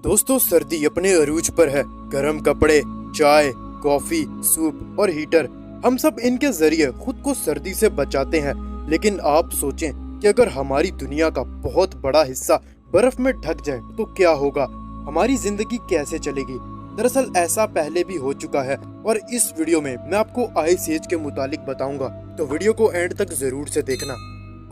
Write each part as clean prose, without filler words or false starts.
दोस्तों, सर्दी अपने अरूज पर है। गर्म कपड़े, चाय, कॉफी, सूप और हीटर, हम सब इनके जरिए खुद को सर्दी से बचाते हैं। लेकिन आप सोचें कि अगर हमारी दुनिया का बहुत बड़ा हिस्सा बर्फ में ढक जाए तो क्या होगा, हमारी जिंदगी कैसे चलेगी। दरअसल ऐसा पहले भी हो चुका है और इस वीडियो में मैं आपको आइस एज के मुतालिक बताऊंगा, तो वीडियो को एंड तक जरूर से देखना।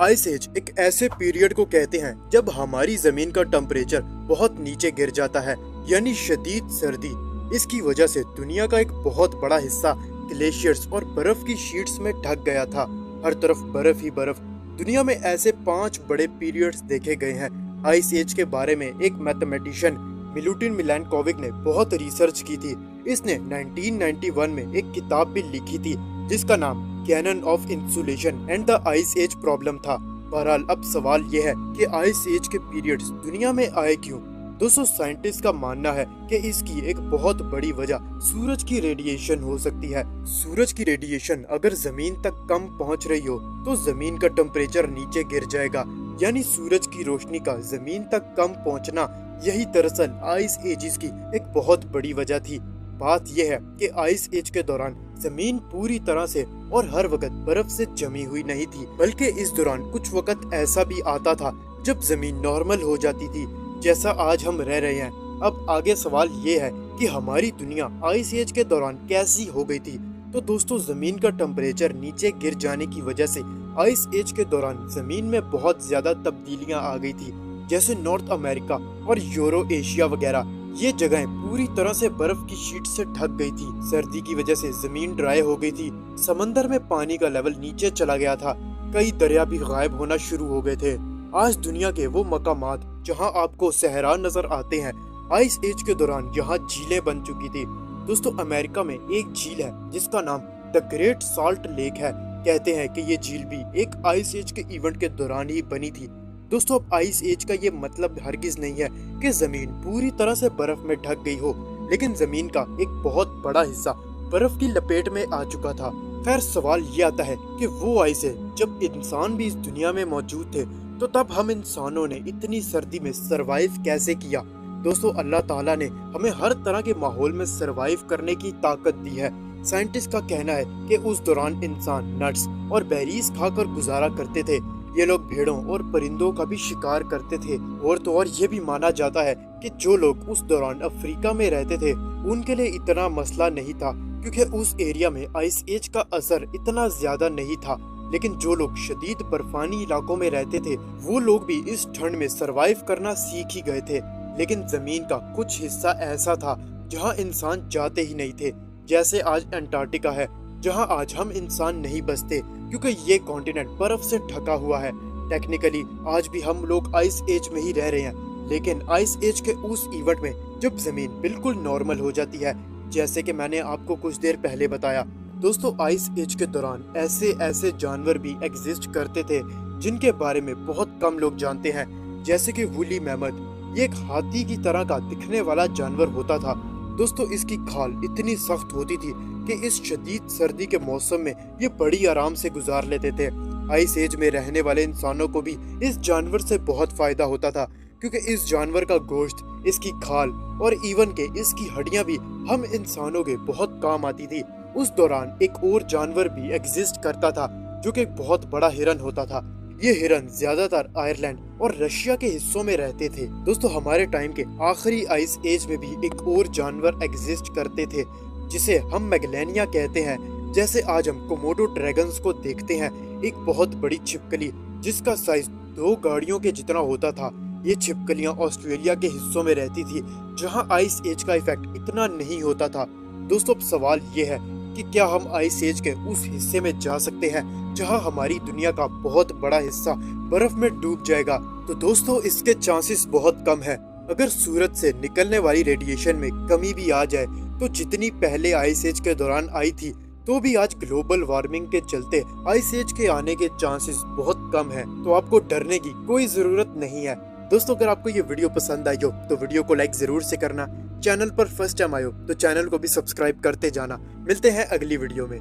आइस एज एक ऐसे पीरियड को कहते हैं जब हमारी जमीन का टेम्परेचर बहुत नीचे गिर जाता है, यानी शदीद सर्दी। इसकी वजह से दुनिया का एक बहुत बड़ा हिस्सा ग्लेशियर्स और बर्फ की शीट्स में ढक गया था। हर तरफ बर्फ ही बर्फ। दुनिया में ऐसे 5 बड़े पीरियड्स देखे गए हैं। आइस एज के बारे में एक मैथमेटिशियन मिलुटिन मिलैनकोविक ने बहुत रिसर्च की थी। इसने 1991 में एक किताब भी लिखी थी जिसका नाम Canon of Insolation and the Ice Age Problem था। बहरहाल अब सवाल ये है कि आइस एज के पीरियड्स दुनिया में आए क्यों। दोस्तों, साइंटिस्ट का मानना है कि इसकी एक बहुत बड़ी वजह सूरज की रेडिएशन हो सकती है। सूरज की रेडिएशन अगर जमीन तक कम पहुंच रही हो तो जमीन का टेम्परेचर नीचे गिर जाएगा, यानी सूरज की रोशनी का जमीन तक कम पहुंचना। यही दरअसल आइस एजिस की एक बहुत बड़ी वजह थी। बात यह है कि आइस एज के दौरान जमीन पूरी तरह से और हर वक्त बर्फ से जमी हुई नहीं थी, बल्कि इस दौरान कुछ वक्त ऐसा भी आता था जब जमीन नॉर्मल हो जाती थी, जैसा आज हम रह रहे हैं। अब आगे सवाल ये है कि हमारी दुनिया आइस एज के दौरान कैसी हो गई थी। तो दोस्तों, जमीन का टेम्परेचर नीचे गिर जाने की वजह से आइस एज के दौरान जमीन में बहुत ज्यादा तब्दीलियां आ गई थी, जैसे नॉर्थ अमेरिका और यूरो एशिया वगैरह। ये जगहें पूरी तरह से बर्फ की शीट से ढक गई थी। सर्दी की वजह से जमीन ड्राई हो गई थी। समंदर में पानी का लेवल नीचे चला गया था। कई दरिया भी गायब होना शुरू हो गए थे। आज दुनिया के वो मकामात जहां आपको सहरा नजर आते हैं, आइस एज के दौरान यहाँ झीलें बन चुकी थी। दोस्तों, अमेरिका में एक झील है जिसका नाम द ग्रेट साल्ट लेक है। कहते हैं कि ये झील भी एक आइस एज के इवेंट के दौरान ही बनी थी। दोस्तों, अब आइस एज का ये मतलब हरगिज नहीं है कि जमीन पूरी तरह से बर्फ में ढक गई हो, लेकिन जमीन का एक बहुत बड़ा हिस्सा बर्फ की लपेट में आ चुका था। खैर, सवाल ये आता है कि वो आइस है जब इंसान भी इस दुनिया में मौजूद थे, तो तब हम इंसानों ने इतनी सर्दी में सरवाइव कैसे किया। दोस्तों, अल्लाह ताला ने हमें हर तरह के माहौल में सरवाइव करने की ताकत दी है। साइंटिस्ट का कहना है कि उस दौरान इंसान नट्स और बेरीज खाकर गुजारा करते थे। ये लोग भेड़ों और परिंदों का भी शिकार करते थे। और तो और ये भी माना जाता है कि जो लोग उस दौरान अफ्रीका में रहते थे उनके लिए इतना मसला नहीं था, क्योंकि उस एरिया में आइस एज का असर इतना ज्यादा नहीं था। लेकिन जो लोग शदीद बर्फानी इलाकों में रहते थे वो लोग भी इस ठंड में सरवाइव करना सीख ही गए थे। लेकिन जमीन का कुछ हिस्सा ऐसा था जहाँ इंसान जाते ही नहीं थे, जैसे आज अंटार्कटिका है जहाँ आज हम इंसान नहीं बसते, क्योंकि ये कॉन्टिनेंट बर्फ से ढका हुआ है। टेक्निकली आज भी हम लोग आइस एज में ही रह रहे हैं, लेकिन आइस एज के उस इवेंट में जब जमीन बिल्कुल नॉर्मल हो जाती है, जैसे कि मैंने आपको कुछ देर पहले बताया। दोस्तों, आइस एज के दौरान ऐसे जानवर भी एग्जिस्ट करते थे जिनके बारे में बहुत कम लोग जानते हैं, जैसे कि वूली मैमथ। ये एक हाथी की तरह का दिखने वाला जानवर होता था। दोस्तों, इसकी खाल इतनी सख्त होती थी कि इस शदीद सर्दी के मौसम में ये बड़ी आराम से गुजार लेते थे। आइस एज में रहने वाले इंसानों को भी इस जानवर से बहुत फायदा होता था, क्योंकि इस जानवर का गोश्त, इसकी खाल और इवन के इसकी हड्डियां भी हम इंसानों के बहुत काम आती थी। उस दौरान एक और जानवर भी एग्जिस्ट करता था जो कि एक बहुत बड़ा हिरन होता था। ये हिरन ज्यादातर आयरलैंड और रशिया के हिस्सों में रहते थे। दोस्तों, हमारे टाइम के आखिरी आइस एज में भी एक और जानवर एग्जिस्ट करते थे जिसे हम मैगलेनिया कहते हैं। जैसे आज हम कोमोडो ड्रैगन्स को देखते हैं, एक बहुत बड़ी छिपकली जिसका साइज 2 गाड़ियों के जितना होता था। ये छिपकलियां ऑस्ट्रेलिया के हिस्सों में रहती थी जहां आइस एज का इफेक्ट इतना नहीं होता था। दोस्तों, अब सवाल ये है कि क्या हम आइस एज के उस हिस्से में जा सकते हैं जहां हमारी दुनिया का बहुत बड़ा हिस्सा बर्फ में डूब जाएगा। तो दोस्तों, इसके चांसेस बहुत कम है। अगर सूरज से निकलने वाली रेडिएशन में कमी भी आ जाए तो जितनी पहले आइस एज के दौरान आई थी, तो भी आज ग्लोबल वार्मिंग के चलते आइस एज के आने के चांसेस बहुत कम है। तो आपको डरने की कोई जरूरत नहीं है। दोस्तों, अगर आपको ये वीडियो पसंद आई हो तो वीडियो को लाइक जरूर से करना। चैनल पर फर्स्ट टाइम आए हो तो चैनल को भी सब्सक्राइब करते जाना। मिलते हैं अगली वीडियो में।